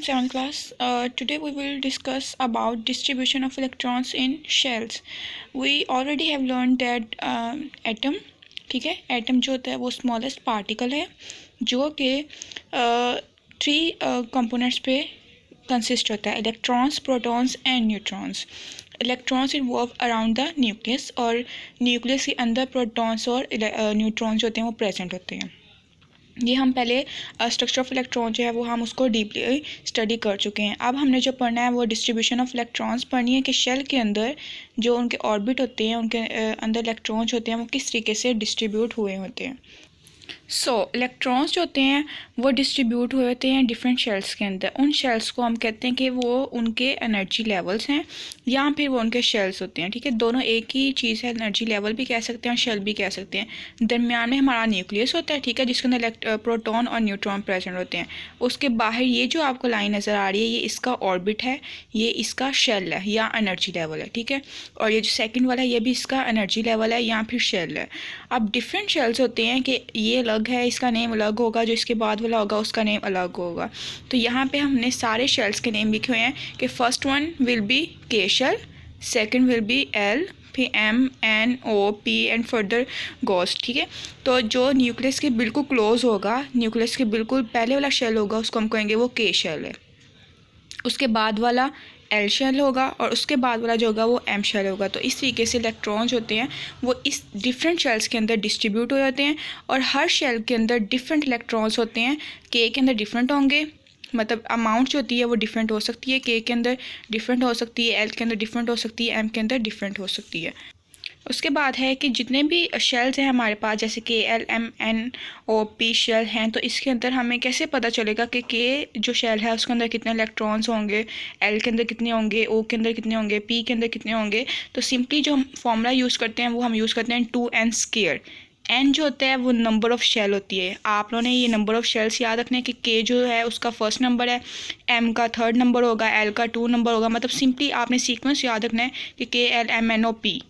7th class. Today we will discuss about distribution of electrons in shells. We already have learned that atom, ठीक है, atom जो होता है वो smallest particle है जो कि 3 components पे consist होता है, electrons, protons and neutrons. Electrons involve around the nucleus और न्यूक्लियस के अंदर प्रोटॉन्स और न्यूट्रॉन्स जो होते हैं वो प्रेजेंट होते हैं. ये हम पहले स्ट्रक्चर ऑफ इलेक्ट्रॉन जो है वो हम उसको डीपली स्टडी कर चुके हैं. अब हमने जो पढ़ना है वो डिस्ट्रीब्यूशन ऑफ इलेक्ट्रॉन्स पढ़नी है कि शेल के अंदर जो उनके ऑर्बिट होते हैं उनके अंदर इलेक्ट्रॉन्स होते हैं वो किस तरीके से डिस्ट्रीब्यूट हुए होते हैं. इलेक्ट्रॉन्स जो होते हैं वो डिस्ट्रीब्यूट हुए होते हैं डिफरेंट शेल्स के अंदर. उन शेल्स को हम कहते हैं कि वो उनके एनर्जी लेवल्स हैं या फिर वो उनके शेल्स होते हैं. ठीक है, दोनों एक ही चीज़ है, एनर्जी लेवल भी कह सकते हैं और शेल भी कह सकते हैं. दरमियान में हमारा न्यूक्लियस होता है, ठीक है, जिसके अंदर प्रोटॉन और न्यूट्रॉन प्रेजेंट होते हैं. उसके बाहर ये जो आपको लाइन नज़र आ रही है ये इसका ऑर्बिट है, ये इसका शेल है या एनर्जी लेवल है. ठीक है, और ये जो सेकेंड वाला है ये भी इसका एनर्जी लेवल है या फिर शेल है. अब डिफरेंट शेल्स होते हैं कि ये अलग है, इसका नेम अलग होगा, जो इसके बाद वाला होगा उसका नेम अलग होगा. तो यहाँ पे हमने सारे शेल्स के नेम लिखे हुए हैं कि first one will be K shell, second will be L, फिर M, N, O, P and further goes. ठीक है, तो जो न्यूक्लियस के बिल्कुल क्लोज होगा, न्यूक्लियस के बिल्कुल पहले वाला शेल होगा उसको हम कहेंगे वो के शेल है. उसके बाद वाला एल शेल होगा और उसके बाद वाला जो होगा वो एम शेल होगा. तो इस तरीके से इलेक्ट्रॉन्स होते हैं वो इस डिफरेंट शेल्स के अंदर डिस्ट्रीब्यूट हो जाते हैं और हर शेल के अंदर डिफरेंट इलेक्ट्रॉन्स होते हैं. के अंदर डिफरेंट होंगे, मतलब अमाउंट जो होती है वो डिफरेंट हो सकती है. के अंदर डिफरेंट हो सकती है, एल के अंदर डिफरेंट हो सकती है, एम के अंदर डिफरेंट हो सकती है. उसके बाद है कि जितने भी शेल्स हैं हमारे पास, जैसे के, L, M, N, O, P shell हैं, तो इसके अंदर हमें कैसे पता चलेगा कि के जो शेल है उसके अंदर कितने इलेक्ट्रॉन्स होंगे, एल के अंदर कितने होंगे, ओ के अंदर कितने होंगे, पी के अंदर कितने होंगे. तो सिंपली जो हम फॉर्मूला यूज़ करते हैं वो हम यूज़ करते हैं 2n². एन जो होता है वो नंबर ऑफ़ शेल होती है. आप लोगों ने ये नंबर ऑफ़ शेल्स याद रखने हैं कि के जो है उसका फर्स्ट नंबर है, एम का थर्ड नंबर होगा, एल का 2 नंबर होगा. मतलब सिंपली आपने सीक्वेंस याद रखना है कि के, L, M, N, O, P.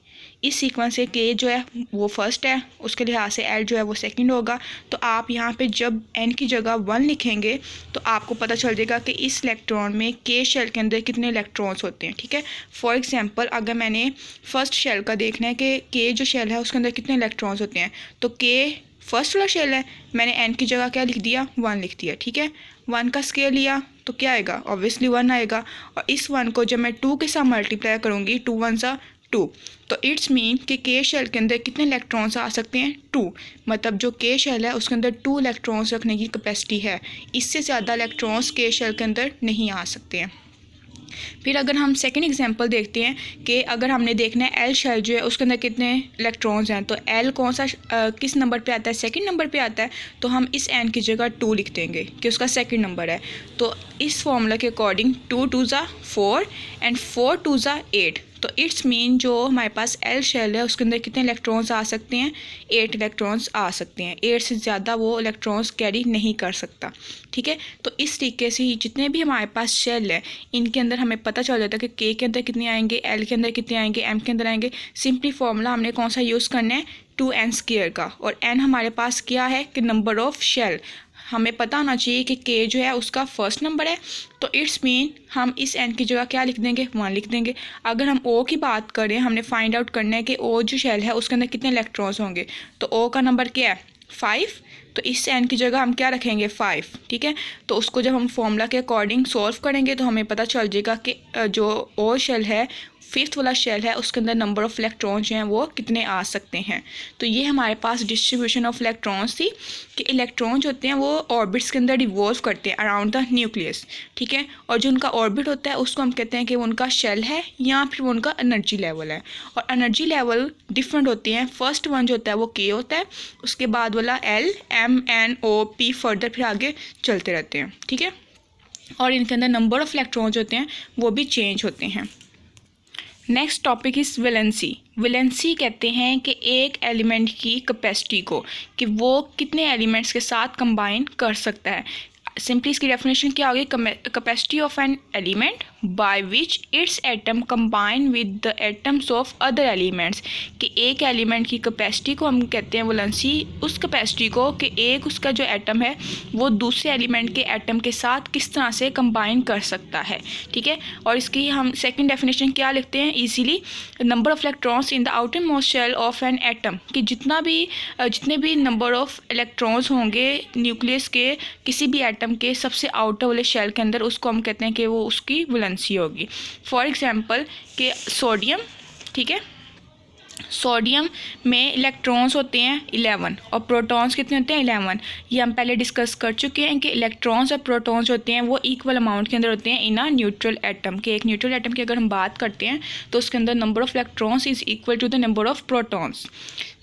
इस सीक्वेंस से के जो है वो फर्स्ट है, उसके लिहाज से एल जो है वो सेकंड होगा. तो आप यहाँ पे जब एन की जगह 1 लिखेंगे तो आपको पता चल जाएगा कि इस इलेक्ट्रॉन में के शेल के अंदर कितने इलेक्ट्रॉन्स होते हैं. ठीक है, फॉर एग्जांपल अगर मैंने फर्स्ट शेल का देखना है कि के जो शेल है उसके अंदर कितने इलेक्ट्रॉन्स होते हैं, तो के फर्स्ट वाला शेल है, मैंने एन की जगह क्या लिख दिया, 1 लिख दिया. ठीक है, 1 का स्केयर लिया तो क्या आएगा, ऑब्वियसली 1 आएगा. और इस 1 को जब मैं 2 के साथ मल्टीप्लाई करूँगी, 2 1 सा 2, तो इट्स मीन कि के शेल के अंदर कितने इलेक्ट्रॉन्स आ सकते हैं, 2. मतलब जो के शेल है उसके अंदर 2 इलेक्ट्रॉन्स रखने की कैपेसिटी है. इससे ज़्यादा इलेक्ट्रॉन्स के शेल के अंदर नहीं आ सकते हैं. फिर अगर हम सेकंड एग्जांपल देखते हैं कि अगर हमने देखना है एल शेल जो है उसके अंदर कितने इलेक्ट्रॉन्स हैं, तो एल कौन सा किस नंबर पे आता है, सेकंड नंबर पे आता है. तो हम इस एन की जगह 2 लिख देंगे कि उसका सेकंड नंबर है. तो इस फॉर्मूला के अकॉर्डिंग 2 2 ज़ा 4 एंड 4 2 ज़ा 8. तो इट्स मीन जो हमारे पास एल शेल है उसके अंदर कितने इलेक्ट्रॉन्स आ सकते हैं, 8 इलेक्ट्रॉन्स आ सकते हैं. 8 से ज़्यादा वो इलेक्ट्रॉन्स कैरी नहीं कर सकता. ठीक है, तो इस तरीके से ही जितने भी हमारे पास शेल है इनके अंदर हमें पता चल जाता है कि के अंदर कितने आएंगे, एल के अंदर कितने आएंगे, एम के अंदर आएंगे. सिंपली फॉर्मूला हमने कौन सा यूज़ करना है, 2n² का. और एन हमारे पास क्या है कि नंबर ऑफ़ शेल. हमें पता होना चाहिए कि के जो है उसका फर्स्ट नंबर है, तो इट्स मीन हम इस एन की जगह क्या लिख देंगे, 1 लिख देंगे. अगर हम ओ की बात करें, हमने फाइंड आउट करना है कि ओ जो शेल है उसके अंदर कितने इलेक्ट्रॉन्स होंगे, तो ओ का नंबर क्या है, 5. तो इस एन की जगह हम क्या रखेंगे, 5. ठीक है, तो उसको जब हम फॉर्मूला के अकॉर्डिंग सॉल्व करेंगे तो हमें पता चल जाएगा कि जो ओ शेल है, 5th वाला शेल है, उसके अंदर नंबर ऑफ़ इलेक्ट्रॉन्स जो हैं वो कितने आ सकते हैं. तो ये हमारे पास डिस्ट्रीब्यूशन ऑफ इलेक्ट्रॉन्स थी कि इलेक्ट्रॉन्स होते हैं वो ऑर्बिट्स के अंदर रिवॉल्व करते हैं अराउंड द न्यूक्लियस. ठीक है, और जो उनका ऑर्बिट होता है उसको हम कहते हैं कि वो उनका शेल है या फिर वो उनका एनर्जी लेवल है. और एनर्जी लेवल डिफरेंट होते हैं. फर्स्ट वन जो होता है वो के होता है, उसके बाद वाला L, M, N, O, P further फिर आगे चलते रहते हैं. ठीक है, और इनके अंदर नंबर ऑफ़ इलेक्ट्रॉन्स होते हैं वो भी चेंज होते हैं. Next topic is valency. Valency कहते हैं कि एक एलिमेंट की कैपेसिटी को कि वो कितने एलिमेंट्स के साथ कंबाइन कर सकता है. सिंपली इसकी डेफिनेशन क्या होगी, capacity of an element by which it's atom combine with the atoms of other elements, कि एक एलिमेंट की कैपेसिटी को हम कहते हैं वैलेंसी, उस कैपेसिटी को कि एक उसका जो एटम है वो दूसरे एलिमेंट के एटम के साथ किस तरह से कंबाइन कर सकता है, ठीक है। और इसकी हम सेकंड डेफिनेशन क्या लिखते हैं easily, number of electrons in the outermost shell of an atom, कि जितने भी नंबर ऑफ इलेक्ट्रॉन्स होंगे न्यूक्लियस के किसी भी एटम के सबसे आउटर वाले शेल के अंदर, उसको हम कहते हैं कि वो उसकी वैलेंसी होगी। फॉर एग्जांपल कि सोडियम, ठीक है, सोडियम में इलेक्ट्रॉन्स होते हैं 11 और प्रोटॉन्स कितने होते हैं 11। ये हम पहले डिस्कस कर चुके हैं कि इलेक्ट्रॉन्स और प्रोटॉन्स होते हैं वो इक्वल अमाउंट के अंदर होते हैं इन अ न्यूट्रल एटम, के एक न्यूट्रल एटम की अगर हम बात करते हैं तो उसके अंदर number of electrons is equal to the number of protons,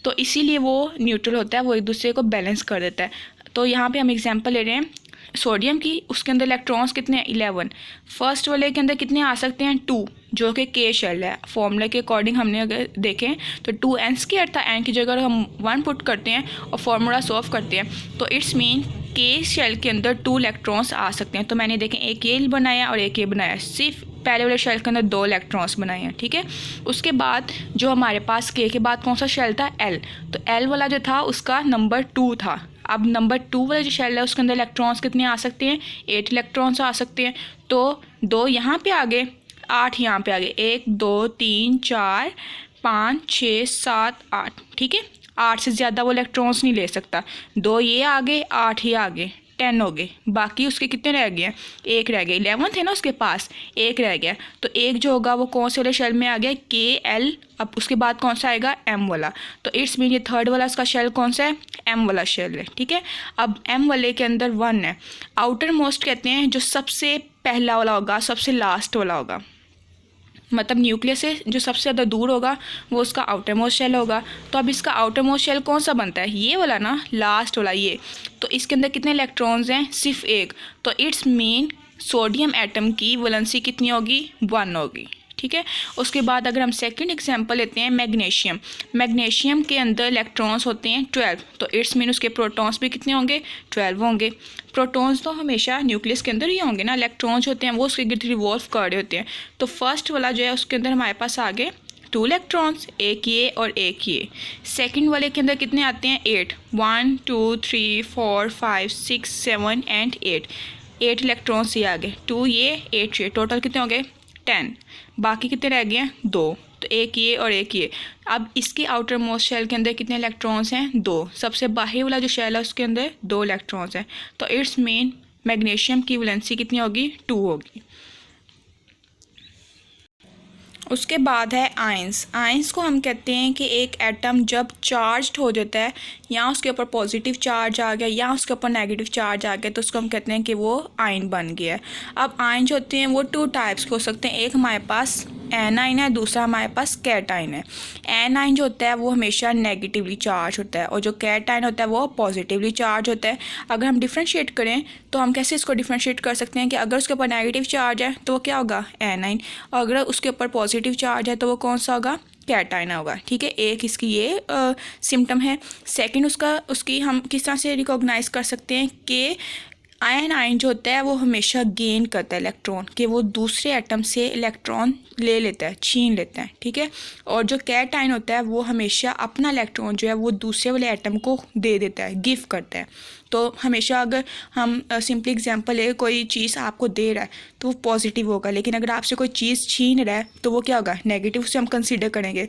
तो इसीलिए वो न्यूट्रल होता है, वो एक दूसरे को बैलेंस कर देता है। तो यहाँ पे हम एग्जांपल ले रहे हैं सोडियम की, उसके अंदर इलेक्ट्रॉन्स कितने हैं 11, फर्स्ट वाले के अंदर कितने आ सकते हैं 2, जो कि के शेल है। फॉर्मूला के अकॉर्डिंग हमने अगर देखें तो 2n² था, n की जगह हम 1 पुट करते हैं और फार्मूला सॉल्व करते हैं तो इट्स मीन के शेल के अंदर 2 इलेक्ट्रॉन्स आ सकते हैं। तो मैंने देखें एक ये बनाया और एक ये बनाया, सिर्फ पहले वाले शेल के अंदर 2 इलेक्ट्रॉन्स बनाए हैं, ठीक है। उसके बाद जो हमारे पास के बाद कौन सा शेल था L, तो L वाला जो था उसका नंबर 2 था। अब नंबर 2 वाला जो शेल है उसके अंदर इलेक्ट्रॉन्स कितने आ सकते हैं 8 इलेक्ट्रॉन्स आ सकते हैं, तो 2 यहाँ पे आ गए, 8 यहाँ पे आ गए, 1 2 3 4 5 6 7 8, ठीक है। 8 से ज़्यादा वो इलेक्ट्रॉन्स नहीं ले सकता, 2 ये आ गए, 8 ये आ गए, 10 हो गए, बाकी उसके कितने रह गए, 1 रह गए, 11 थे ना उसके पास, 1 रह गया, तो 1 जो होगा वो कौन से वाले शेल में आ गया KL। अब उसके बाद कौन सा आएगा M वाला, तो इट्स मीन ये थर्ड वाला उसका शेल कौन सा है M वाला शेल है, ठीक है। अब M वाले के अंदर 1 है, आउटर मोस्ट कहते हैं जो सबसे पहला वाला होगा, सबसे लास्ट वाला होगा, मतलब न्यूक्लियस से जो सबसे ज़्यादा दूर होगा वो उसका आउटर मोस्ट शेल होगा। तो अब इसका आउटर मोस्ट शेल कौन सा बनता है, ये वाला ना, लास्ट वाला ये, तो इसके अंदर कितने इलेक्ट्रॉन्स हैं सिर्फ 1, तो इट्स मीन सोडियम एटम की वैलेंसी कितनी होगी 1 होगी, ठीक है। उसके बाद अगर हम सेकंड एग्जांपल लेते हैं मैग्नीशियम, मैग्नीशियम के अंदर इलेक्ट्रॉन्स होते हैं 12, तो इट्स मीन उसके प्रोटॉन्स भी कितने होंगे 12 होंगे। प्रोटॉन्स तो हमेशा न्यूक्लियस के अंदर ही होंगे ना, इलेक्ट्रॉन्स होते हैं वो उसके गिर्द रिवॉल्व कर रहे होते हैं, तो फर्स्ट वाला जो है उसके अंदर हमारे पास आ गए 2 इलेक्ट्रॉन्स, एक ये और एक ये। सेकंड वाले के अंदर कितने आते हैं 8, 1 2 3 4 5 6 7 एंड 8 इलेक्ट्रॉन्स ये आ गए, 2 ये 8 ये, टोटल कितने हो गए 10, बाकी कितने रह गए हैं 2, तो एक ये और एक ये। अब इसके आउटर मोस्ट शेल के अंदर कितने इलेक्ट्रॉन्स हैं 2, सबसे बाहरी वाला जो शेल है उसके अंदर 2 इलेक्ट्रॉन्स हैं, तो इट्स मीन मैग्नीशियम की वैलेंसी कितनी होगी 2 होगी। उसके बाद है आयंस। आयंस को हम कहते हैं कि एक एटम जब चार्ज्ड हो जाता है, या उसके ऊपर पॉजिटिव चार्ज आ गया या उसके ऊपर नेगेटिव चार्ज आ गया, तो उसको हम कहते हैं कि वो आयन बन गया है। अब आयन जो होते हैं वो 2 टाइप्स के हो सकते हैं, एक हमारे पास एनाइन है, दूसरा हमारे पास कैटाइन है। एनाइन जो होता है वो हमेशा नेगेटिवली चार्ज होता है और जो कैटाइन होता है वो पॉजिटिवली चार्ज होता है। अगर हम डिफ्रेंशिएट करें तो हम कैसे इसको डिफ्रेंशिएट कर सकते हैं कि अगर उसके ऊपर नेगेटिव चार्ज है तो वो क्या होगा एनाइन, और अगर उसके ऊपर पॉजिटिव चार्ज है तो वो कौन सा होगा कैटाइन होगा, ठीक है। एक इसकी ये सिम्टम है। सेकंड उसकी हम किस तरह से रिकॉग्नाइज कर सकते हैं कि आयन जो होता है वो हमेशा गेन करता है इलेक्ट्रॉन, कि वो दूसरे एटम से इलेक्ट्रॉन ले लेता है, छीन लेता है, ठीक है। और जो कैटाइन होता है वो हमेशा अपना इलेक्ट्रॉन जो है वो दूसरे वाले एटम को दे देता है, गिव करता है। तो हमेशा अगर हम सिंपली एग्जांपल ले, कोई चीज़ आपको दे रहा है तो वो पॉजिटिव होगा, लेकिन अगर आपसे कोई चीज़ छीन रहा है तो वो क्या होगा नेगेटिव, से हम कंसिडर करेंगे।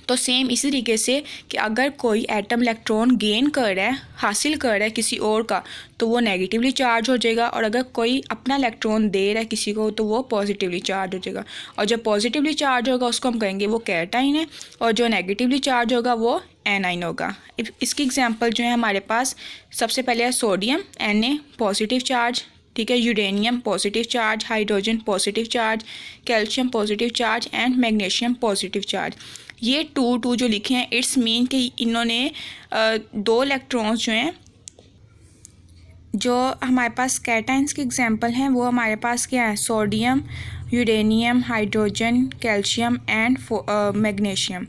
तो सेम इसी तरीके से कि अगर कोई एटम इलेक्ट्रॉन गेन कर रहा है, हासिल कर रहा है किसी और का, तो वो नेगेटिवली चार्ज हो जाएगा, और अगर कोई अपना इलेक्ट्रॉन दे रहा है किसी को तो वो पॉजिटिवली चार्ज हो जाएगा। और जो पॉजिटिवली चार्ज होगा उसको हम कहेंगे वो कैटाइन है, और जो नेगेटिवली चार्ज होगा वो एनाइन होगा। इसकी एग्जांपल जो है हमारे पास सबसे पहले है सोडियम Na पॉजिटिव चार्ज, ठीक है, uranium positive charge, hydrogen positive charge, calcium positive charge and magnesium positive charge. ये 2 जो लिखे हैं इट्स मीन कि इन्होंने 2 इलेक्ट्रॉन्स जो हैं, जो हमारे पास कैटाइंस के एग्जांपल हैं वो हमारे पास क्या है sodium, uranium, hydrogen, calcium and magnesium.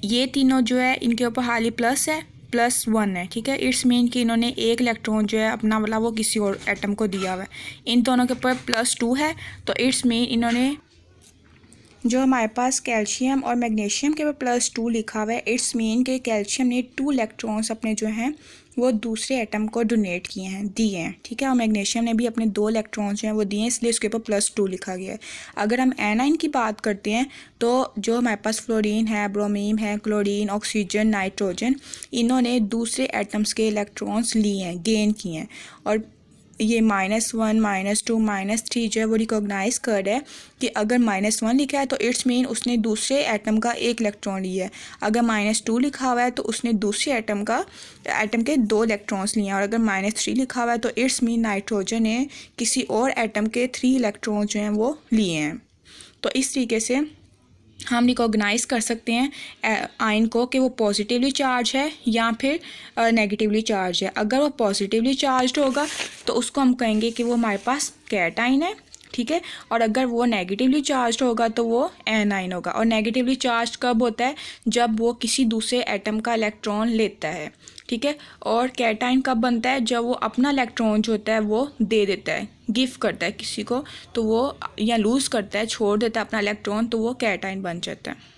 ये तीनों जो है इनके ऊपर हाली प्लस है, +1 है, ठीक है। इट्स मीन कि इन्होंने एक इलेक्ट्रॉन जो है अपना वाला वो किसी और एटम को दिया हुआ है। इन दोनों के ऊपर +2 है, तो इट्स मीन इन्होंने जो हमारे पास कैल्शियम और मैग्नीशियम के ऊपर +2 लिखा हुआ है, इट्स मीन कि कैल्शियम ने 2 इलेक्ट्रॉन्स अपने जो हैं वो दूसरे एटम को डोनेट किए हैं, दिए हैं, ठीक है। और मैग्नीशियम ने भी अपने 2 इलेक्ट्रॉन्स जो हैं वो दिए हैं, इसलिए उसके ऊपर +2 लिखा गया है। अगर हम एनाइन की बात करते हैं तो जो हमारे पास फ्लोरीन है, ब्रोमीन है, क्लोरीन, ऑक्सीजन, नाइट्रोजन, इन्होंने दूसरे एटम्स के इलेक्ट्रॉन्स लिए हैं, गेन किए हैं। और ये -1, -2, -3 जो है वो रिकॉग्नाइज कर रहा है कि अगर -1 लिखा है तो इट्स मीन उसने दूसरे एटम का एक इलेक्ट्रॉन लिया है। अगर -2 लिखा हुआ है तो उसने दूसरे एटम के 2 इलेक्ट्रॉन्स लिए हैं। और अगर -3 लिखा हुआ है तो इट्स मीन नाइट्रोजन ने किसी और एटम के 3 इलेक्ट्रॉन जो हैं वो लिए हैं। तो इस तरीके से हम रिकॉग्नाइज कर सकते हैं आयन को कि वो पॉजिटिवली चार्ज है या फिर नेगेटिवली चार्ज है। अगर वो पॉजिटिवली चार्ज होगा तो उसको हम कहेंगे कि वो हमारे पास कैटाइन है, ठीक है। और अगर वो नेगेटिवली चार्ज होगा तो वो एनाइन होगा। और नेगेटिवली चार्ज कब होता है? जब वो किसी दूसरे एटम का इलेक्ट्रॉन लेता है, ठीक है। और कैटाइन कब बनता है? जब वो अपना इलेक्ट्रॉन जो होता है वो दे देता है, गिफ्ट करता है किसी को, तो वो या लूज़ करता है, छोड़ देता है अपना इलेक्ट्रॉन, तो वो कैटाइन बन जाता है।